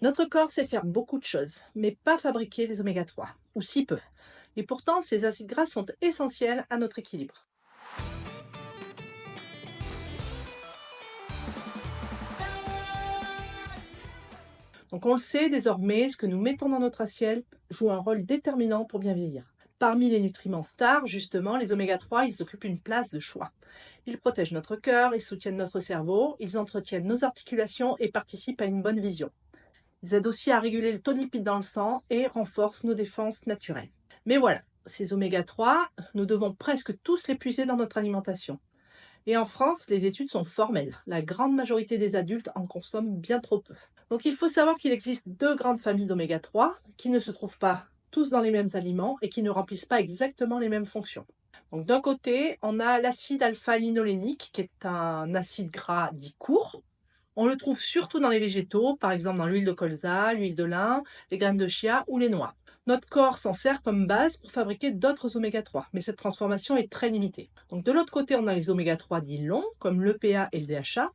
Notre corps sait faire beaucoup de choses, mais pas fabriquer les oméga 3, ou si peu. Et pourtant, ces acides gras sont essentiels à notre équilibre. Donc on le sait désormais, ce que nous mettons dans notre assiette joue un rôle déterminant pour bien vieillir. Parmi les nutriments stars, justement, les oméga 3, ils occupent une place de choix. Ils protègent notre cœur, ils soutiennent notre cerveau, ils entretiennent nos articulations et participent à une bonne vision. Ils aident aussi à réguler le taux de lipides dans le sang et renforcent nos défenses naturelles. Mais voilà, ces oméga 3, nous devons presque tous les puiser dans notre alimentation. Et en France, les études sont formelles. La grande majorité des adultes en consomment bien trop peu. Donc il faut savoir qu'il existe deux grandes familles d'oméga 3 qui ne se trouvent pas tous dans les mêmes aliments et qui ne remplissent pas exactement les mêmes fonctions. Donc d'un côté, on a l'acide alpha-linolénique qui est un acide gras dit court. On le trouve surtout dans les végétaux, par exemple dans l'huile de colza, l'huile de lin, les graines de chia ou les noix. Notre corps s'en sert comme base pour fabriquer d'autres oméga 3, mais cette transformation est très limitée. Donc de l'autre côté, on a les oméga 3 dits longs, comme l'EPA et le DHA.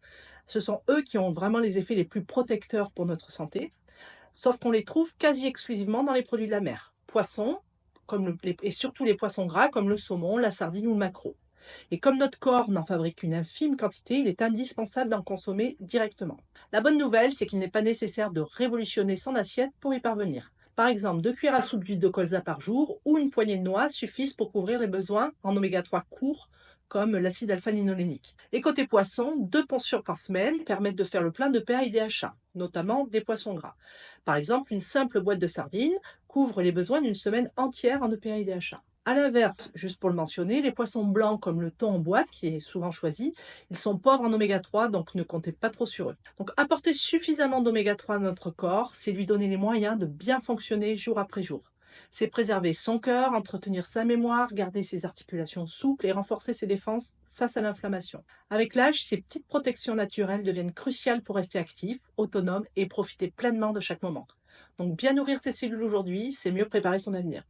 Ce sont eux qui ont vraiment les effets les plus protecteurs pour notre santé, sauf qu'on les trouve quasi exclusivement dans les produits de la mer. Poissons, et surtout les poissons gras comme le saumon, la sardine ou le maquereau. Et comme notre corps n'en fabrique qu'une infime quantité, il est indispensable d'en consommer directement. La bonne nouvelle, c'est qu'il n'est pas nécessaire de révolutionner son assiette pour y parvenir. Par exemple, 2 cuillères à soupe d'huile de colza par jour ou une poignée de noix suffisent pour couvrir les besoins en oméga 3 courts, comme l'acide alpha-linolénique. Et côté poisson, 2 portions par semaine permettent de faire le plein de PA et DHA, notamment des poissons gras. Par exemple, une simple boîte de sardines couvre les besoins d'une semaine entière en EPA et DHA. À l'inverse, juste pour le mentionner, les poissons blancs comme le thon en boîte, qui est souvent choisi, ils sont pauvres en oméga 3, donc ne comptez pas trop sur eux. Donc apporter suffisamment d'oméga 3 à notre corps, c'est lui donner les moyens de bien fonctionner jour après jour. C'est préserver son cœur, entretenir sa mémoire, garder ses articulations souples et renforcer ses défenses face à l'inflammation. Avec l'âge, ces petites protections naturelles deviennent cruciales pour rester actif, autonome et profiter pleinement de chaque moment. Donc bien nourrir ses cellules aujourd'hui, c'est mieux préparer son avenir.